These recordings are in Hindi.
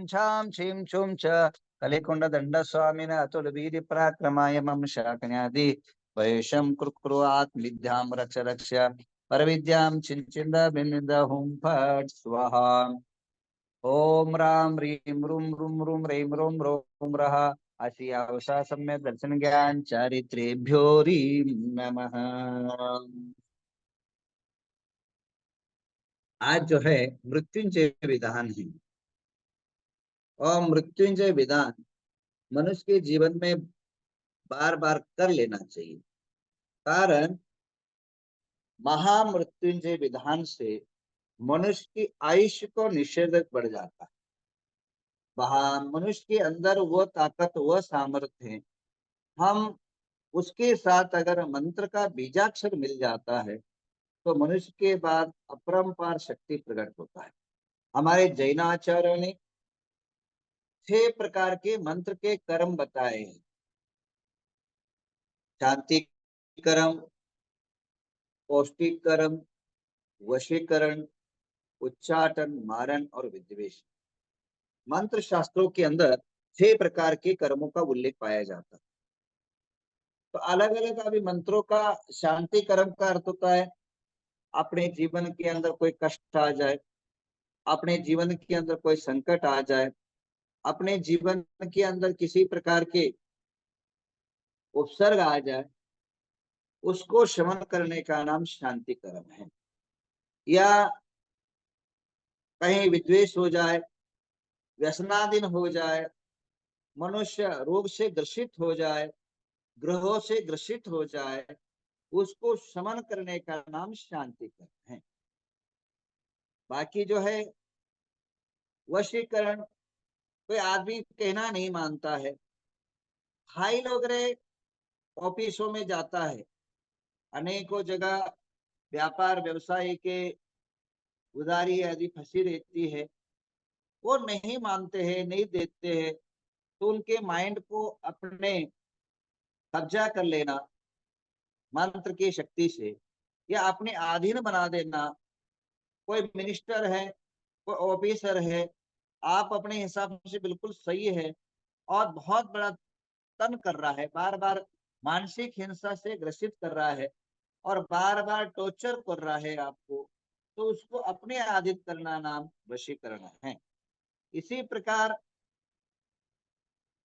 छाम छीम छुम च कलिकुंड दंड स्वामिन अतुल वीर पराक्रमाय मम शाकन्यादि वैशम कृक्रुआत् विद्याम रक्ष रक्ष पर विद्याम चिंचिंद बिंद हुम फट स्वाहा ओम राम ह्रीम रूम रूम रूम रेम रोम रोम रहा असी आवसा सम्य दर्शन ज्ञान चारित्रेभ्यो रीम नमः। आज जो है मृत्युंजय विधान है और मृत्युंजय विधान मनुष्य के जीवन में बार बार कर लेना चाहिए। कारण महामृत्युंजय विधान से मनुष्य की आयुष्य को निषेधक बढ़ जाता है। वहां मनुष्य के अंदर वो ताकत वो सामर्थ्य है, हम उसके साथ अगर मंत्र का बीजाक्षर मिल जाता है तो मनुष्य के बाद अपरंपार शक्ति प्रकट होता है। हमारे जैनाचार्यों ने 6 प्रकार के मंत्र के कर्म बताए हैं। शांति कर्म, पौष्टिक कर्म, वशीकरण, उच्चाटन, मारण और विद्वेष। मंत्र शास्त्रों के अंदर 6 प्रकार के कर्मों का उल्लेख पाया जाता है। तो अलग अलग अभी मंत्रों का शांति कर्म का अर्थ होता है अपने जीवन के अंदर कोई कष्ट आ जाए, अपने जीवन के अंदर कोई संकट आ जाए, अपने जीवन के अंदर किसी प्रकार के उपसर्ग आ जाए, उसको शमन करने का नाम शांति कर्म है। या कहीं विद्वेष हो जाए, व्यसनाधीन हो जाए, मनुष्य रोग से ग्रसित हो जाए, ग्रहों से ग्रसित हो जाए, उसको शमन करने का नाम शांति कर्म है। बाकी जो है वशीकरण, कोई आदमी कहना नहीं मानता है, हाई लोग रहे ऑफिसों में जाता है, अनेकों जगह व्यापार व्यवसाय के उधारी आदि फंसी रहती है, वो नहीं मानते हैं, नहीं देते हैं, तो उनके माइंड को अपने कब्जा कर लेना मंत्र की शक्ति से या अपने अधीन बना देना। कोई मिनिस्टर है, कोई ऑफिसर है, आप अपने हिसाब से बिल्कुल सही है और बहुत बड़ा तन कर रहा है, बार बार मानसिक हिंसा से ग्रसित कर रहा है और बार बार टॉर्चर कर रहा है आपको, तो उसको अपने अधीन करना नाम वशीकरण है। इसी प्रकार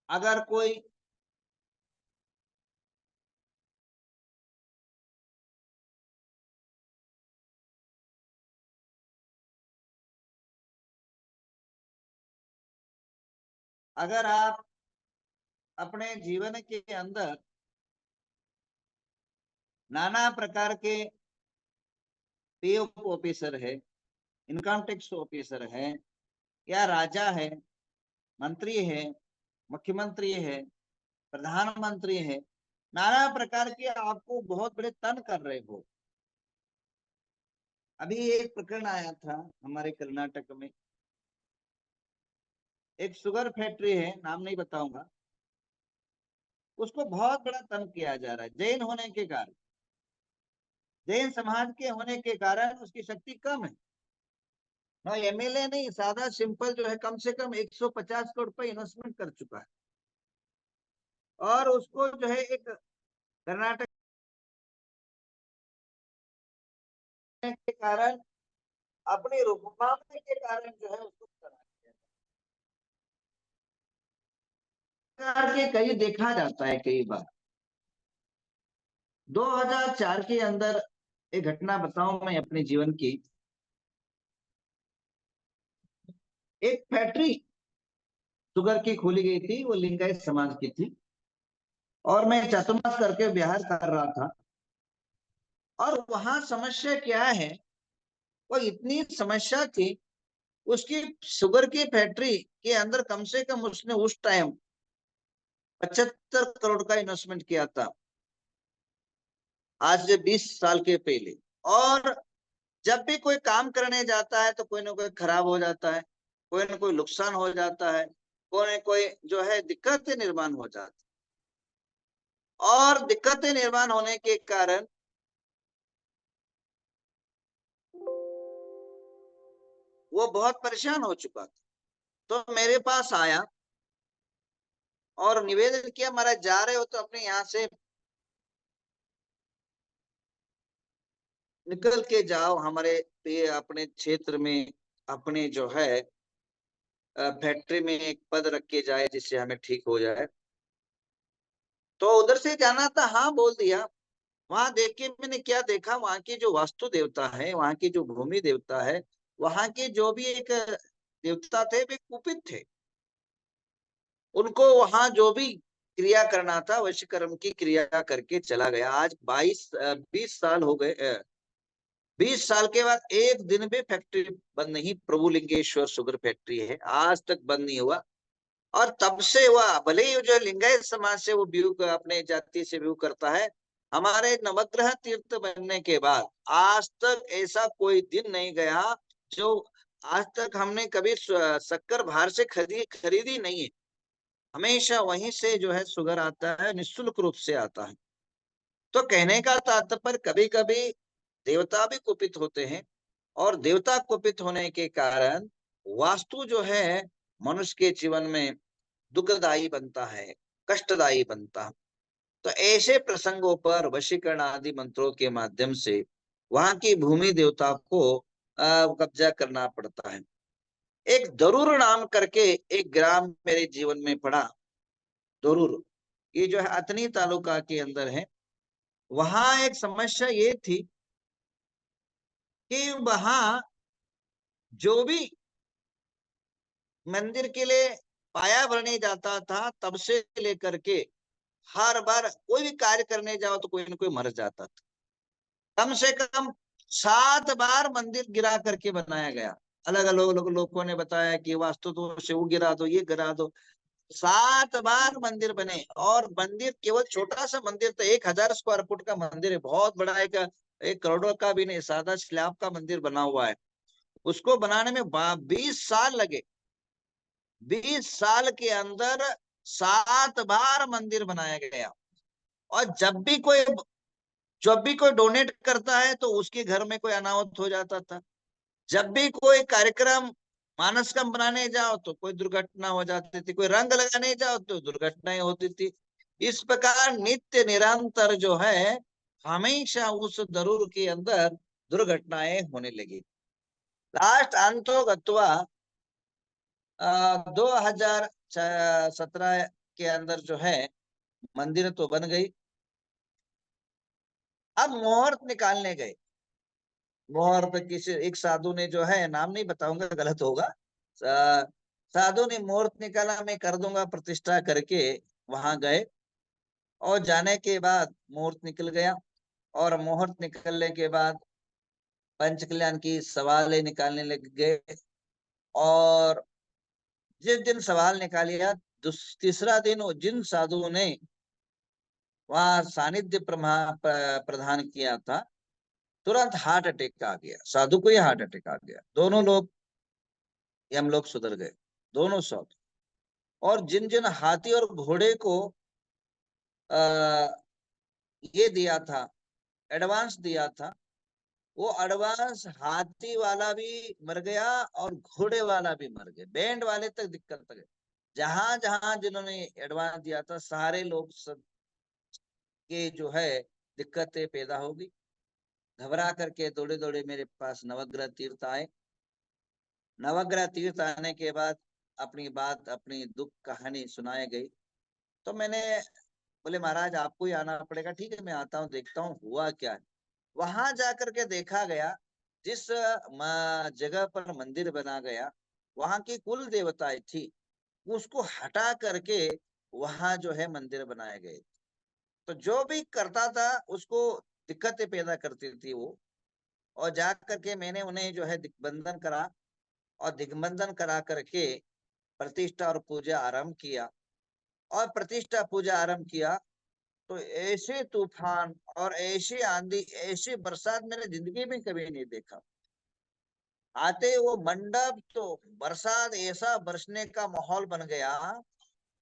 अगर कोई अगर आप अपने जीवन के अंदर नाना प्रकार के पीओ ऑफिसर है, इनकम टैक्स ऑफिसर है, या राजा है, मंत्री है, मुख्यमंत्री है, प्रधानमंत्री है, नाना प्रकार के आपको बहुत बड़े तन कर रहे हो। अभी एक प्रकरण आया था हमारे कर्नाटक में, एक शुगर फैक्ट्री है, नाम नहीं बताऊंगा, उसको बहुत बड़ा तंग किया जा रहा है जैन होने के कारण। जैन समाज के होने के कारण उसकी शक्ति कम है ना, एमएलए नहीं, सादा सिंपल जो है कम से कम 150 करोड़ रुपए इन्वेस्टमेंट कर चुका है और उसको जो है एक कर्नाटक के कारण, अपनी रुकमाने के कारण जो है उसको करा के कई देखा जाता है कई बार। 2004 के अंदर एक घटना बताऊं मैं अपने जीवन की। एक फैक्ट्री शुगर की खोली गई थी, वो लिंगायत समाज की थी और मैं चातुर्मास करके बिहार कर रहा था। और वहां समस्या क्या है, वो इतनी समस्या थी, उसकी शुगर की फैक्ट्री के अंदर कम से कम उसने उस टाइम 75 करोड़ का इन्वेस्टमेंट किया था, आज से 20 साल के पहले। और जब भी कोई काम करने जाता है तो कोई ना कोई खराब हो जाता है, कोई ना कोई नुकसान हो जाता है, कोई ना कोई जो है दिक्कतें निर्माण हो जाती है। और दिक्कतें निर्माण होने के कारण वो बहुत परेशान हो चुका था। तो मेरे पास आया और निवेदन किया, महाराज जा रहे हो तो अपने यहाँ से निकल के जाओ, हमारे ये अपने क्षेत्र में अपने जो है फैक्ट्री में एक पद रख के जाए जिससे हमें ठीक हो जाए। तो उधर से जाना था, हाँ बोल दिया। वहां देख के मैंने क्या देखा, वहां की जो वास्तु देवता है, वहां की जो भूमि देवता है, वहां के जो भी एक देवता थे वे कुपित थे। उनको वहां जो भी क्रिया करना था वशीकर्म की क्रिया करके चला गया। आज 20 साल हो गए। 20 साल के बाद एक दिन भी फैक्ट्री बंद नहीं, प्रभुलिंगेश्वर शुगर फैक्ट्री है, आज तक बंद नहीं हुआ। और तब से वह भले ही जो लिंगायत समाज से वो व्यू अपने जाति से व्यू करता है, हमारे नवग्रह तीर्थ बनने के बाद आज तक ऐसा कोई दिन नहीं गया जो आज तक हमने कभी शक्कर बाहर से खरीदी नहीं है। हमेशा वहीं से जो है शुगर आता है, निःशुल्क रूप से आता है। तो कहने का तात्पर्य, कभी कभी देवता भी कुपित होते हैं, और देवता कुपित होने के कारण वास्तु जो है मनुष्य के जीवन में दुखदायी बनता है, कष्टदायी बनता है। तो ऐसे प्रसंगों पर वशीकरण आदि मंत्रों के माध्यम से वहां की भूमि देवता को कब्जा करना पड़ता है। एक दरूर नाम करके एक ग्राम मेरे जीवन में पड़ा। दरूर, ये जो है अतनी तालुका के अंदर है। वहां एक समस्या ये थी कि वहां जो भी मंदिर के लिए पाया भरने जाता था, तब से लेकर के हर बार कोई भी कार्य करने जाओ तो कोई ना कोई मर जाता था। कम से कम 7 बार मंदिर गिरा करके बनाया गया। अलग अलग लोगों ने बताया कि वास्तु दोष से वो गिरा दो, ये गिरा दो। 7 बार मंदिर बने, और मंदिर केवल छोटा सा मंदिर था, 1000 स्क्वायर फुट का मंदिर है, बहुत बड़ा। एक 1 करोड़ का भी नहीं, सादा स्लैब का मंदिर बना हुआ है। उसको बनाने में 20 साल लगे। 20 साल के अंदर 7 बार मंदिर बनाया गया। और जब भी कोई डोनेट करता है तो उसके घर में कोई अनाहुत हो जाता था। जब भी कोई कार्यक्रम मानसकम बनाने जाओ तो कोई दुर्घटना हो जाती थी, कोई रंग लगाने जाओ तो दुर्घटनाएं होती थी। इस प्रकार नित्य निरंतर जो है हमेशा उस जरूर के अंदर दुर्घटनाएं होने लगी। लास्ट अंतो गत्वा 2017 के अंदर जो है मंदिर तो बन गई। अब मुहूर्त निकालने गए। मुहूर्त किसी एक साधु ने जो है, नाम नहीं बताऊंगा गलत होगा, साधु ने मुहूर्त निकाला, मैं कर दूंगा प्रतिष्ठा करके। वहां गए और जाने के बाद मुहूर्त निकल गया। और मुहूर्त निकलने के बाद पंच कल्याण की सवालें निकालने लग गए। और जिस दिन सवाल निकालिया, तीसरा दिन वो जिन साधुओं ने वहां सानिध्य प्रदान किया था, तुरंत हार्ट अटैक आ गया। साधु को ही हार्ट अटैक आ गया। दोनों लोग, हम लोग सुधर गए, दोनों साधु। और जिन जिन हाथी और घोड़े को आ, ये दिया था, एडवांस दिया था, वो एडवांस हाथी वाला भी मर गया और घोड़े वाला भी मर गए। बैंड वाले तक दिक्कत गए। जहां जहां जिन्होंने एडवांस दिया था सारे लोग सब के जो है दिक्कतें पैदा होगी। घबरा करके दौड़े दौड़े मेरे पास नवग्रह तीर्थ आए। नवग्रह तीर्थ आने के बाद अपनी बात, अपनी दुख कहानी सुनाई गई। तो मैंने बोले, महाराज आपको ही आना पड़ेगा। ठीक है, मैं आता हूँ, देखता हूँ हुआ क्या है। वहां जाकर के देखा गया, जिस जगह पर मंदिर बना गया वहां की कुल देवताएं थी, उसको हटा करके वहां जो है मंदिर बनाए गए। तो जो भी करता था उसको दिक्कतें पैदा करती थी वो। और जा करके मैंने उन्हें जो है दिग्बंधन करा, और दिग्बंधन करा करके प्रतिष्ठा और पूजा आरंभ किया। और प्रतिष्ठा पूजा आरंभ किया तो ऐसे तूफान और ऐसी आंधी, ऐसी बरसात मैंने जिंदगी में कभी नहीं देखा। आते वो मंडप तो बरसात ऐसा बरसने का माहौल बन गया,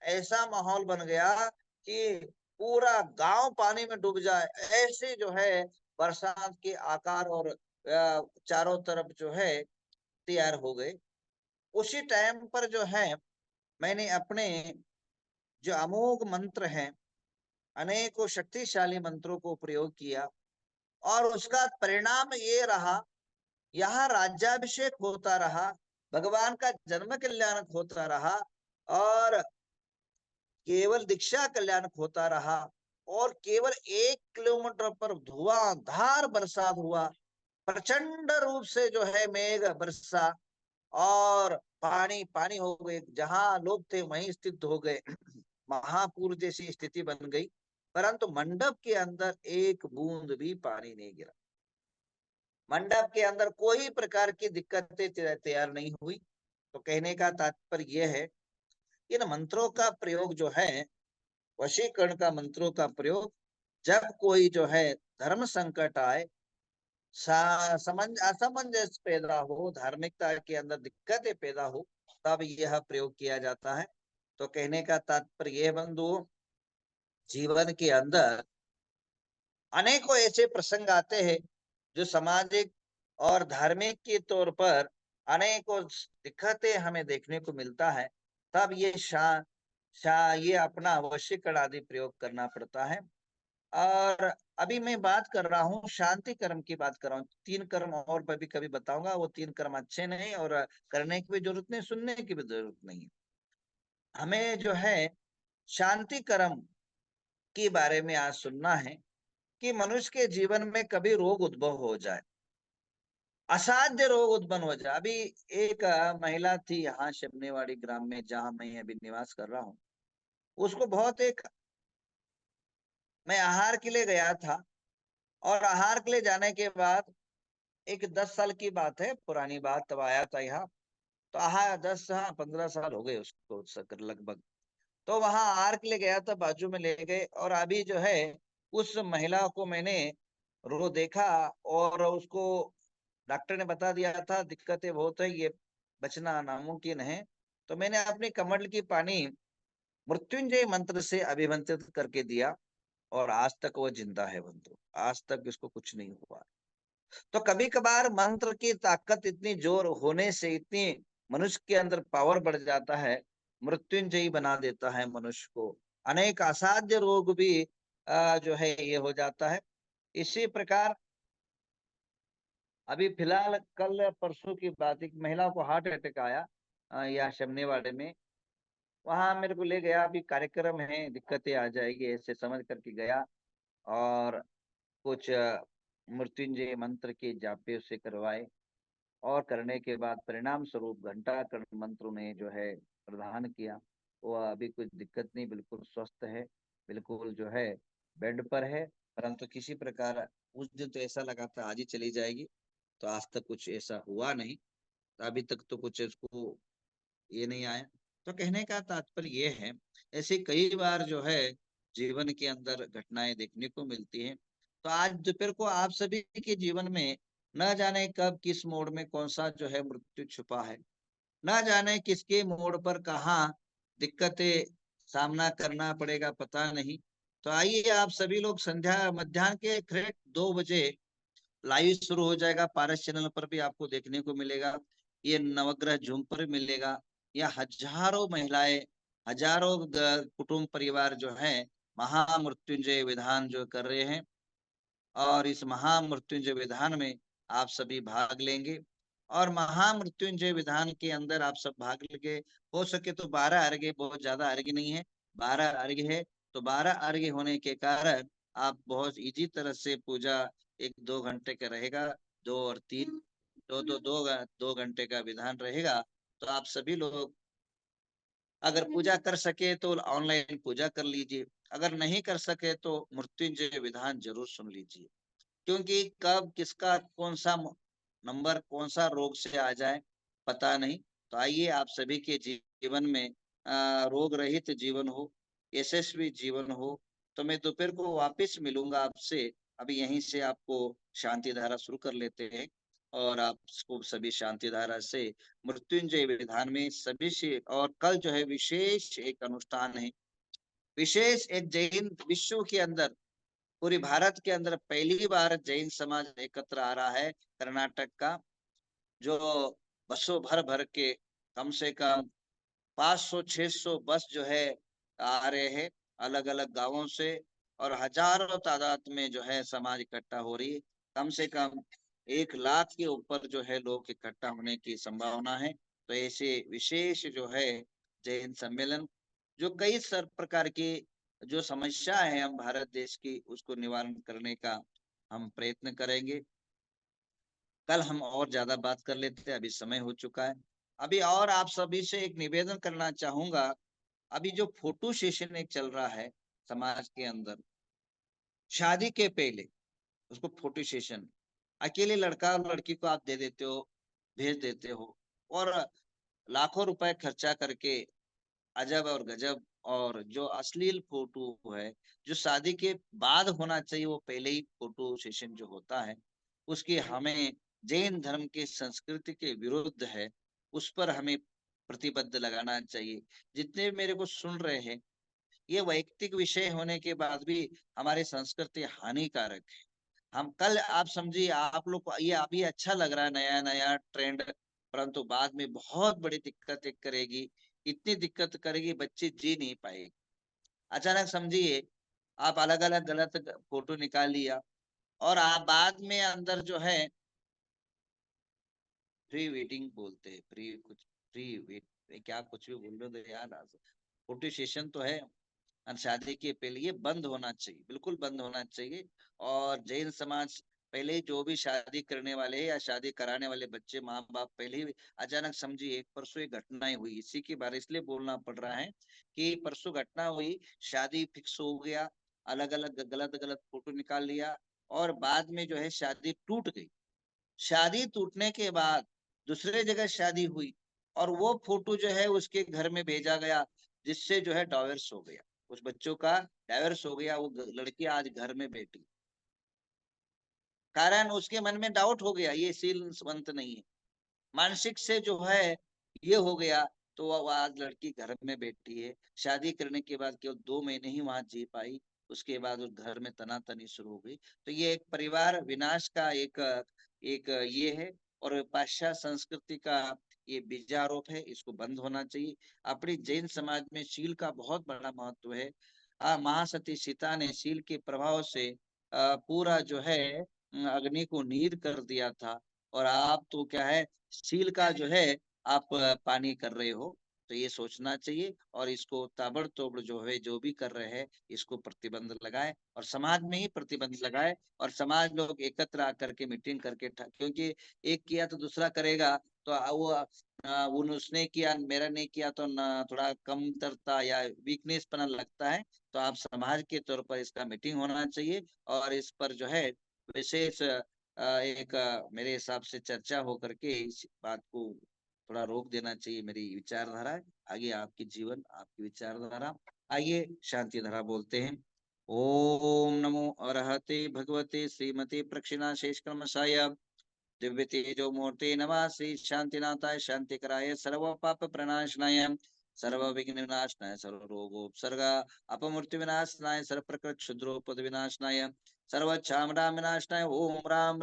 ऐसा माहौल बन गया कि पूरा गांव पानी में डूब जाए, ऐसे जो है बरसात के आकार और चारों तरफ जो है तैयार हो गए। उसी टाइम पर जो है मैंने अपने जो अमोघ मंत्र हैं, अनेकों शक्तिशाली मंत्रों को प्रयोग किया, और उसका परिणाम ये रहा, यहाँ राज्याभिषेक होता रहा, भगवान का जन्म कल्याण होता रहा, और केवल दीक्षा कल्याण होता रहा, और केवल 1 किलोमीटर पर धुआंधार बरसात हुआ, प्रचंड रूप से जो है मेघ बरसा, और पानी पानी हो गए, जहां लोग थे वहीं स्थित हो गए। महापुर जैसी स्थिति बन गई, परंतु मंडप के अंदर एक बूंद भी पानी नहीं गिरा। मंडप के अंदर कोई प्रकार की दिक्कतें तैयार नहीं हुई। तो कहने का तात्पर्य यह है, इन मंत्रों का प्रयोग जो है, वशीकरण का मंत्रों का प्रयोग, जब कोई जो है धर्म संकट आए, असमंजस पैदा हो, धार्मिकता के अंदर दिक्कतें पैदा हो, तब यह प्रयोग किया जाता है। तो कहने का तात्पर्य यह बंधुओं, जीवन के अंदर अनेकों ऐसे प्रसंग आते हैं जो सामाजिक और धार्मिक के तौर पर अनेकों दिक्कतें हमें देखने को मिलता है, तब ये ये अपना वशीकरण आदि प्रयोग करना पड़ता है। और अभी मैं बात कर रहा हूँ शांति कर्म की बात कर रहा हूँ। 3 कर्म और कभी कभी बताऊंगा, वो 3 कर्म अच्छे नहीं, और करने की भी जरूरत नहीं, सुनने की भी जरूरत नहीं। हमें जो है शांति कर्म के बारे में आज सुनना है, कि मनुष्य के जीवन में कभी रोग उद्भव हो जाए, असाध्य रोग उत्पन्न हो जाए। अभी एक महिला थी यहाँ शमनेवाड़ी ग्राम में, जहां मैं अभी निवास कर रहा हूँ। उसको बहुत एक, मैं आहार के लिए गया था, और आहार के लिए जाने के बाद, एक 10 साल की बात है, पुरानी बात, तब आया था यहाँ। तो आहार 15 साल हो गए उसको लगभग। तो वहां आहार के लिए गया था, बाजू में ले गए, और अभी जो है उस महिला को मैंने रो देखा, और उसको डॉक्टर ने बता दिया था दिक्कतें बहुत है, ये बचना नामुमकिन है। तो मैंने अपने कमंडल की पानी मृत्युंजय मंत्र से अभिमंत्रित करके दिया, और आज तक वो जिंदा है बंधु, आज तक इसको कुछ नहीं हुआ। तो कभी कभार मंत्र की ताकत इतनी जोर होने से, इतनी मनुष्य के अंदर पावर बढ़ जाता है, मृत्युंजयी बना देता है मनुष्य को, अनेक असाध्य रोग भी जो है ये हो जाता है। इसी प्रकार अभी फिलहाल कल परसों की बात, एक महिला को हार्ट अटैक आया, यहाँ शमनेवाड़े में। वहां मेरे को ले गया, अभी कार्यक्रम है, दिक्कतें आ जाएगी ऐसे समझ करके गया, और कुछ मृत्युंजय मंत्र के जापे उसे करवाए, और करने के बाद परिणाम स्वरूप घंटाकर्ण मंत्र ने जो है प्रदान किया। वो अभी कुछ दिक्कत नहीं, बिल्कुल स्वस्थ है, बिल्कुल जो है बेड पर है। परंतु किसी प्रकार उस दिन तो ऐसा लगा था आज ही चली जाएगी, तो आज तक कुछ ऐसा हुआ नहीं। तो अभी तक तो कुछ इसको ये नहीं आया। तो कहने का तात्पर्य ये है, ऐसे कई बार जो है जीवन के अंदर घटनाएं देखने को मिलती हैं। तो आज दोपहर को आप सभी के जीवन में न जाने कब किस मोड़ में कौन सा जो है मृत्यु छुपा है, न जाने किसके मोड़ पर कहाँ दिक्कतें सामना करना पड़ेगा, पता नहीं। तो आइए आप सभी लोग, संध्या मध्याह्न के करेक्ट 2 बजे लाइव शुरू हो जाएगा, पारस चैनल पर भी आपको देखने को मिलेगा, ये नवग्रह झूम पर मिलेगा। या हजारों महिलाएं, हजारों कुटुंब परिवार जो है महामृत्युंजय विधान जो कर रहे हैं, और इस महामृत्युंजय विधान में आप सभी भाग लेंगे। और महामृत्युंजय विधान के अंदर आप सब भाग लेंगे, हो सके तो 12 अर्घ्य, बहुत ज्यादा अर्घ्य नहीं है, 12 अर्घ्य है। तो 12 अर्घ्य होने के कारण आप बहुत इजी तरह से पूजा, 1-2 घंटे का रहेगा, 2 और 3, 2 घंटे का विधान रहेगा। तो आप सभी लोग अगर पूजा कर सके तो ऑनलाइन पूजा कर लीजिए, अगर नहीं कर सके तो मृत्युंजय विधान जरूर सुन लीजिए, क्योंकि कब किसका कौन सा नंबर, कौन सा रोग से आ जाए, पता नहीं। तो आइए आप सभी के जीवन में रोग रहित जीवन हो, यशस्वी जीवन हो। तो मैं दोपहर को वापस मिलूंगा आपसे। अभी यहीं से आपको शांति धारा शुरू कर लेते हैं, और आपको सभी शांति धारा से मृत्युंजय विधान में सभी से, और कल जो है विशेष एक अनुष्ठान है, विशेष एक जैन विश्व के अंदर, पूरी भारत के अंदर पहली बार जैन समाज एकत्र आ रहा है, कर्नाटक का, जो बसों भर भर के कम से कम 500-600 बस जो है आ रहे हैं अलग अलग गांवों से, और हजारों तादाद में जो है समाज इकट्ठा हो रही है। कम से कम 1 लाख के ऊपर जो है लोग इकट्ठा होने की संभावना है। तो ऐसे विशेष जो है जैन सम्मेलन, जो कई सर प्रकार की जो समस्या है हम भारत देश की, उसको निवारण करने का हम प्रयत्न करेंगे। कल हम और ज्यादा बात कर लेते हैं, अभी समय हो चुका है। अभी और आप सभी से एक निवेदन करना चाहूंगा। अभी जो फोटो सेशन एक चल रहा है समाज के अंदर, शादी के पहले उसको फोटो सेशन, अकेले लड़का और लड़की को आप दे देते हो, भेज देते हो, और लाखों रुपए खर्चा करके अजब और गजब, और जो अश्लील फोटो है, जो शादी के बाद होना चाहिए वो पहले ही फोटो सेशन जो होता है, उसकी हमें जैन धर्म की संस्कृति के विरुद्ध है, उस पर हमें प्रतिबद्ध लगाना चाहिए। जितने मेरे को सुन रहे हैं, ये वैयक्तिक विषय होने के बाद भी हमारी संस्कृति हानिकारक है। हम कल आप समझिए, आप लोग को ये अभी अच्छा लग रहा है नया नया ट्रेंड, परंतु बाद में बहुत बड़ी दिक्कत एक करेगी। इतनी दिक्कत करेगी, बच्चे जी नहीं पाएंगे। अचानक समझिए, आप अलग अलग गलत फोटो निकाल लिया, और आप बाद में अंदर जो है प्री वेडिंग बोलते हैं, प्री कुछ, प्री वेड क्या कुछ भी बोल रहे थे यार, फोटो सेशन तो है। और शादी के पहले ये बंद होना चाहिए, बिल्कुल बंद होना चाहिए। और जैन समाज पहले ही जो भी शादी करने वाले हैं या शादी कराने वाले बच्चे, माँ बाप पहले ही अचानक समझिए, एक परसों एक घटना हुई इसी के बारे, इसलिए बोलना पड़ रहा है कि परसों घटना हुई, शादी फिक्स हो गया, अलग अलग गलत गलत फोटो निकाल लिया, और बाद में जो है शादी टूट गई। शादी टूटने के बाद दूसरे जगह शादी हुई, और वो फोटो जो है उसके घर में भेजा गया, जिससे जो है डाइवर्स हो गया, उस बच्चों का डाइवर्स हो गया। वो लड़की आज घर में बैठी, कारण उसके मन में डाउट हो गया, ये शीलवंत नहीं है, मानसिक से जो है ये हो गया। तो वो आज लड़की घर में बैठी है, शादी करने के बाद केवल 2 महीने ही वहां जी पाई, उसके बाद उस घर में तनातनी शुरू हो गई। तो ये एक परिवार विनाश का एक एक ये है, और पाश्चात्य संस्कृति का ये बीजारोप है, इसको बंद होना चाहिए। अपनी जैन समाज में शील का बहुत बड़ा महत्व है। महासती सीता ने शील के प्रभाव से पूरा जो है अग्नि को नीर कर दिया था, और आप तो क्या है, स्टील का जो है आप पानी कर रहे हो। तो ये सोचना चाहिए, और इसको ताबड़तोड़ जो है जो भी कर रहे हैं, इसको प्रतिबंध लगाए, और समाज में ही प्रतिबंध लगाए, और समाज लोग एकत्र आकर के मीटिंग करके क्योंकि एक किया तो दूसरा करेगा, तो वो उन उसने किया मेरा नहीं किया तो ना, थोड़ा कमतरता या वीकनेस पना लगता है। तो आप समाज के तौर पर इसका मीटिंग होना चाहिए, और इस पर जो है विशेष एक मेरे हिसाब से चर्चा हो करके इस बात को थोड़ा रोक देना चाहिए, मेरी विचारधारा है। आगे आपकी जीवन, आपकी विचारधारा। आइए शांति धारा बोलते हैं। ओम नमो अरहते भगवते श्रीमते प्रक्षिणा शेष क्रमशाय दिव्य तेजो मूर्ति नमः श्री शांतिनाथाय शांतिकराय सर्व पाप प्रणाशनाय सर्व विघ्न विनाशनाय सर्व रोगोपसर्ग अपमृत्यु विनाशनाय सर्व प्रकृत क्षुद्रोपद विनाशनाय सर्व छामराम विनाशनाय ओम राम